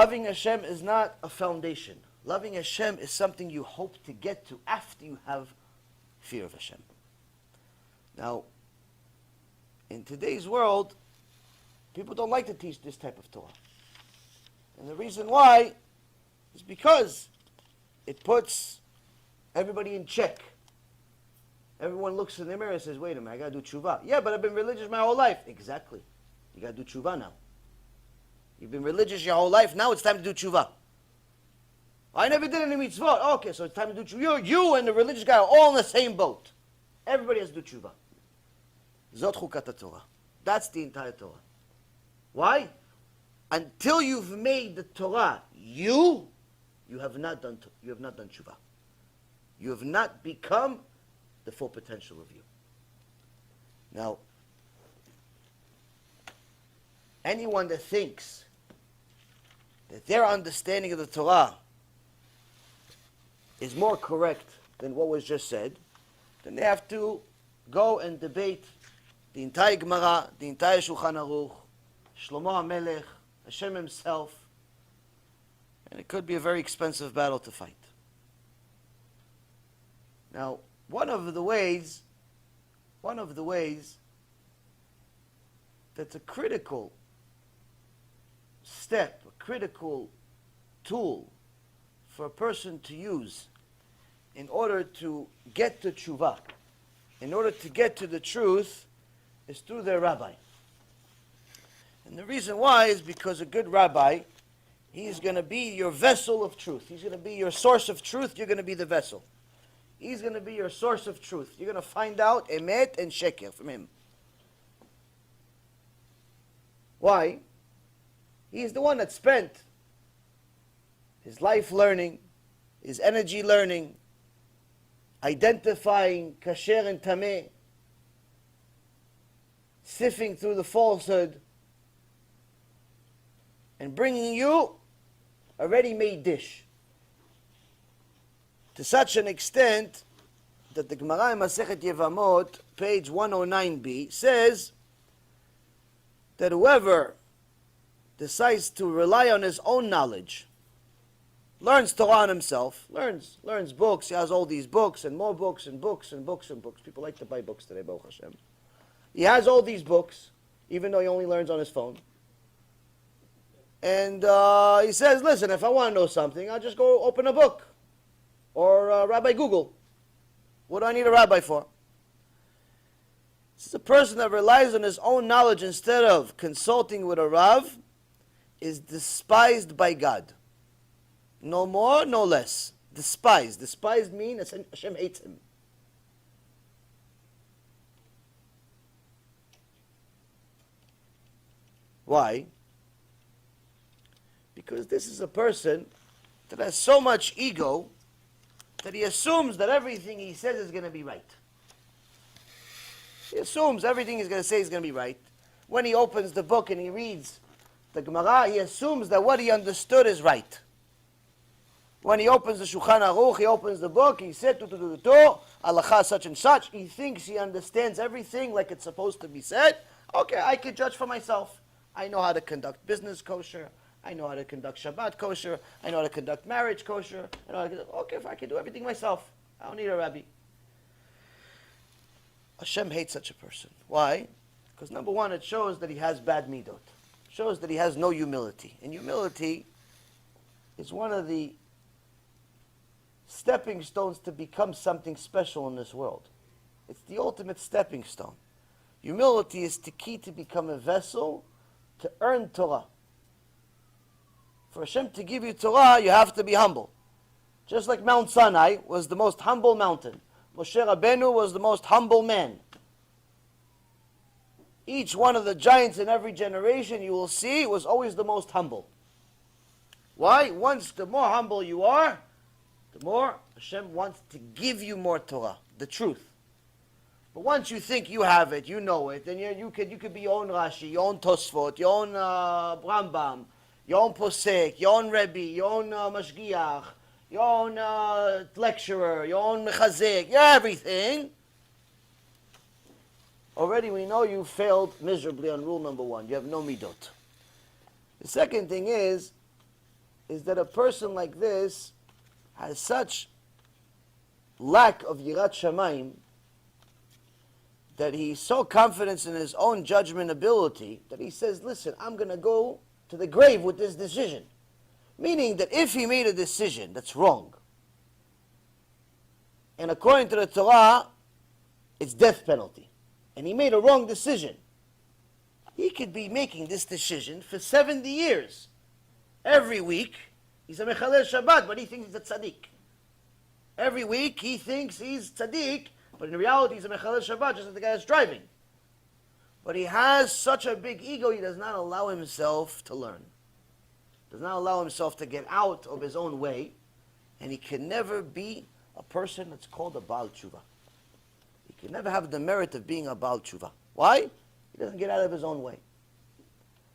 Loving Hashem is not a foundation. Loving Hashem is something you hope to get to after you have fear of Hashem. Now, in today's world, people don't like to teach this type of Torah. And the reason why is because it puts everybody in check. Everyone looks in the mirror and says, wait a minute, I got to do tshuva. Yeah, but I've been religious my whole life. Exactly. You got to do tshuva now. You've been religious your whole life. Now it's time to do tshuva. I never did any mitzvot. Okay, so it's time to do tshuva. You and the religious guy are all in the same boat. Everybody has to do tshuva. Zot chukat HaTorah. That's the entire Torah. Why? Until you've made the Torah you have not done tshuva. You have not become the full potential of you. Now, anyone that thinks that their understanding of the Torah is more correct than what was just said, then they have to go and debate the entire Gemara, the entire Shulchan Aruch, Shlomo HaMelech, Hashem himself, and it could be a very expensive battle to fight. Now, one of the ways that's a critical step, a critical tool for a person to use in order to get to tshuva, in order to get to the truth, is through their rabbi. And the reason why is because a good rabbi, he's going to be your vessel of truth. He's going to be your source of truth. You're going to be the vessel. He's going to be your source of truth. You're going to find out emet and sheker from him. Why? He's the one that spent his life learning, his energy learning, identifying kasher and tameh, sifting through the falsehood, and bringing you a ready-made dish. To such an extent that the Gemara in Masechet Yevamot, page 109b, says that whoever decides to rely on his own knowledge, learns Torah on himself, learns books, he has all these books and more books and books and books and books. People like to buy books today, Baruch Hashem. He has all these books, even though he only learns on his phone. And he says, listen, if I want to know something, I'll just go open a book. Or Rabbi Google. What do I need a rabbi for? This is a person that relies on his own knowledge instead of consulting with a Rav, is despised by God. No more, no less. Despised. Despised means Hashem hates him. Why? Because this is a person that has so much ego that he assumes that everything he says is going to be right. He assumes everything he's going to say is going to be right. When he opens the book and he reads the Gemara, he assumes that what he understood is right. When he opens the Shulchan Aruch, he opens the book, he said, Halacha such and such, he thinks he understands everything like it's supposed to be said. Okay, I can judge for myself. I know how to conduct business kosher. I know how to conduct Shabbat kosher. I know how to conduct marriage kosher. Okay, if I can do everything myself, I don't need a rabbi. Hashem hates such a person. Why? Because number one, it shows that he has bad midot. It shows that he has no humility. And humility is one of the stepping stones to become something special in this world. It's the ultimate stepping stone. Humility is the key to become a vessel to earn Torah. For Hashem to give you Torah, you have to be humble. Just like Mount Sinai was the most humble mountain. Moshe Rabbeinu was the most humble man. Each one of the giants in every generation, you will see, was always the most humble. Why? The more humble you are, the more Hashem wants to give you more Torah, the truth. But once you think you have it, you know it, then you could be your own Rashi, your own Tosfot, your own Rambam, your own Posek, your own Rebbe, your own Mashgiach, your own lecturer, your own Mechazek, everything. Already we know you failed miserably on rule number one. You have no midot. The second thing is is that a person like this has such lack of Yirat Shamayim that he's so confident in his own judgment ability that he says, listen, I'm going to go to the grave with this decision. Meaning that if he made a decision that's wrong, and according to the Torah, it's death penalty, and he made a wrong decision, he could be making this decision for 70 years. Every week, he's a Mechalel Shabbat, but he thinks he's a tzaddik. Every week, he thinks he's tzaddik, but in reality, he's a Mechalel Shabbat, just like the guy that's driving. But he has such a big ego, he does not allow himself to learn. Does not allow himself to get out of his own way, and he can never be a person that's called a Baal Tshuva. He can never have the merit of being a Baal Tshuva. Why? He doesn't get out of his own way.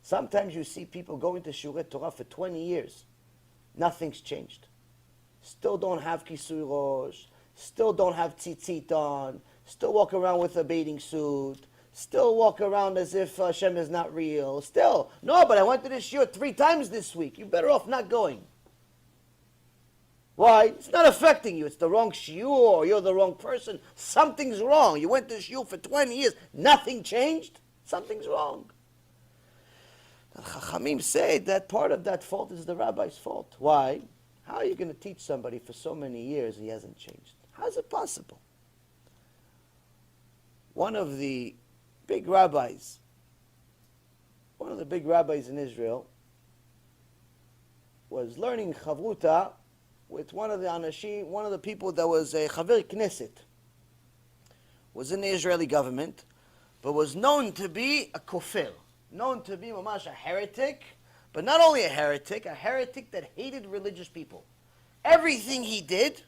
Sometimes you see people going to Shurei Torah for 20 years. Nothing's changed. Still don't have Kisui Rosh, still don't have tzitzit on, still walk around with a bathing suit, still walk around as if HaShem is not real, still. No, but I went to this shiur 3 times this week. You're better off not going. Why? It's not affecting you. It's the wrong shiur, or you're the wrong person. Something's wrong. You went to shiur for 20 years. Nothing changed. Something's wrong. The Chachamim say that part of that fault is the rabbi's fault. Why? How are you going to teach somebody for so many years and he hasn't changed? How is it possible? One of the big rabbis in Israel was learning chavruta with one of the anashim, one of the people that was a chaver knesset, was in the Israeli government, but was known to be a kofir, known to be mamash a heretic, but not only a heretic that hated religious people. Everything he did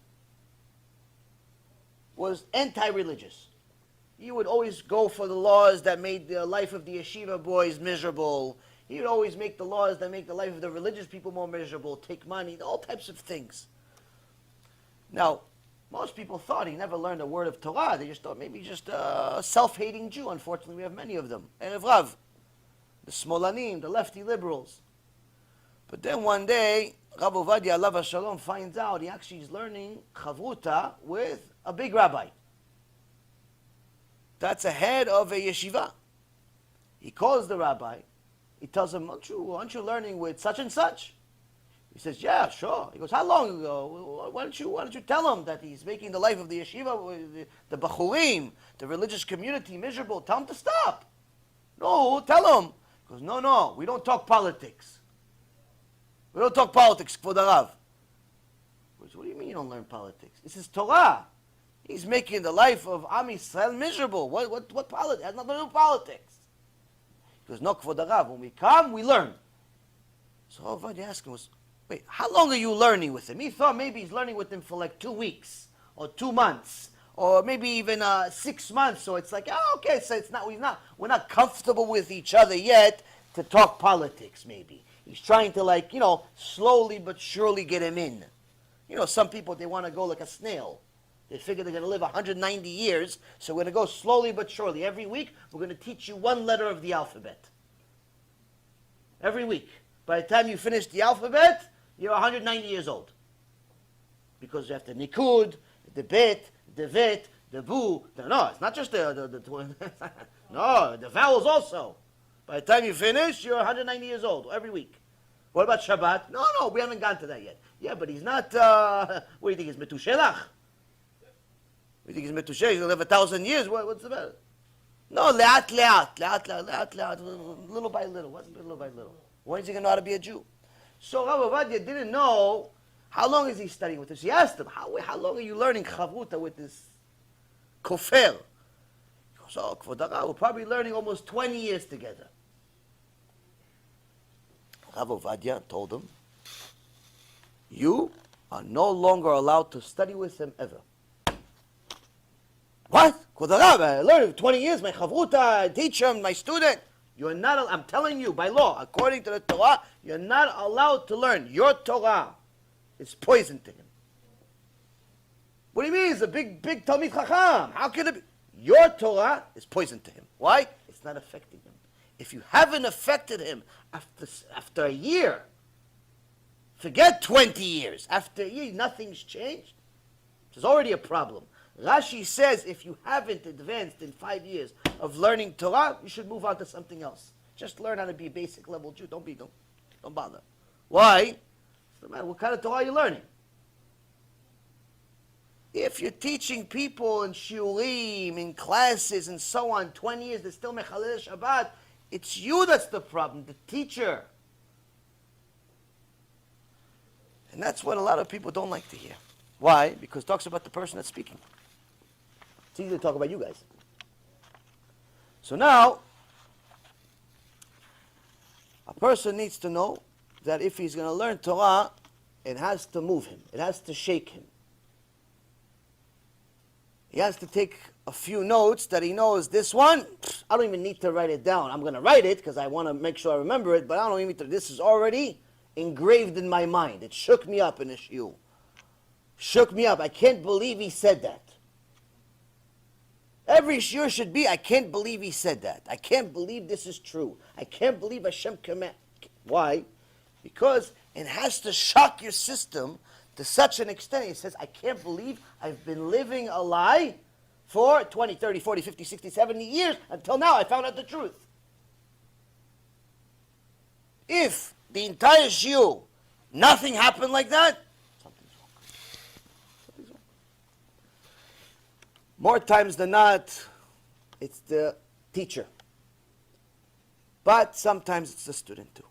was anti-religious. He would always go for the laws that made the life of the yeshiva boys miserable. He would always make the laws that make the life of the religious people more miserable, take money, all types of things. Now, most people thought he never learned a word of Torah. They just thought maybe just a self-hating Jew. Unfortunately, we have many of them. Erev Rav, the Smolanim, the lefty liberals. But then one day, Rav Ovadia Alav HaShalom finds out he actually is learning chavruta with a big rabbi. That's a head of a yeshiva. He calls the rabbi. He tells him, aren't you learning with such and such? He says, yeah, sure. He goes, how long ago? Why don't you tell him that he's making the life of the yeshiva, the bachurim, the religious community miserable? Tell him to stop. No, tell him. He goes, no, we don't talk politics. We don't talk politics, Kvod Harav. What do you mean you don't learn politics? This is Torah. He's making the life of Am Yisrael miserable. What politics? It has nothing to do with politics. He goes, no, Kvod Harav. When we come, we learn. So Ovadia asked him, wait, how long are you learning with him? He thought maybe he's learning with him for like 2 weeks, or 2 months, or maybe even 6 months. So it's like, okay, so we're not comfortable with each other yet to talk politics, maybe. He's trying to slowly but surely get him in. Some people, they want to go like a snail. They figure they're going to live 190 years, so we're going to go slowly but surely. Every week, we're going to teach you 1 letter of the alphabet. Every week. By the time you finish the alphabet, you're 190 years old. Because you have the nikud, the bet, the vet, the boo. No, it's not just the no, the vowels also. By the time you finish, you're 190 years old every week. What about Shabbat? No, we haven't gone to that yet. Yeah, but he's not, what do you think, he's Metushelach? You think he's Metushelach, he's going to live 1,000 years? What's the matter? No, le'at, little by little. What's little by little? When is he going to know how to be a Jew? So Rav Ovadia didn't know how long is he studying with this. He asked him, how long are you learning chavruta with this kofer? He goes, Kvod Harav, we're probably learning almost 20 years together. Rav Ovadia told him, you are no longer allowed to study with him ever. What? Kvod Harav, I learned 20 years, my chavruta, I teach him, my student. You're not, I'm telling you, by law, according to the Torah, you're not allowed to learn. Your Torah is poison to him. What do you mean? He's a big Talmid Chacham. How can it be? Your Torah is poison to him. Why? It's not affecting him. If you haven't affected him after a year, Forget 20 years. After a year, nothing's changed. There's already a problem. Rashi says if you haven't advanced in 5 years of learning Torah, you should move on to something else. Just learn how to be a basic level Jew. Don't bother. Why? No matter what kind of Torah are you learning. If you're teaching people in shiurim, in classes, and so on, 20 years, they're still mechalel Shabbat, it's you that's the problem, the teacher. And that's what a lot of people don't like to hear. Why? Because it talks about the person that's speaking. It's easy to talk about you guys. So now, a person needs to know that if he's going to learn Torah, it has to move him. It has to shake him. He has to take a few notes that he knows. This one, I don't even need to write it down. I'm going to write it because I want to make sure I remember it, but I don't even need to. This is already engraved in my mind. It shook me up in a shiur. Shook me up. I can't believe he said that. Every shiur should be, I can't believe he said that. I can't believe this is true. I can't believe HaShem command. Why? Because it has to shock your system to such an extent. He says, I can't believe I've been living a lie for 20, 30, 40, 50, 60, 70 years until now I found out the truth. If the entire shiur, nothing happened like that, something's wrong. Something's wrong. More times than not, it's the teacher. But sometimes it's the student too.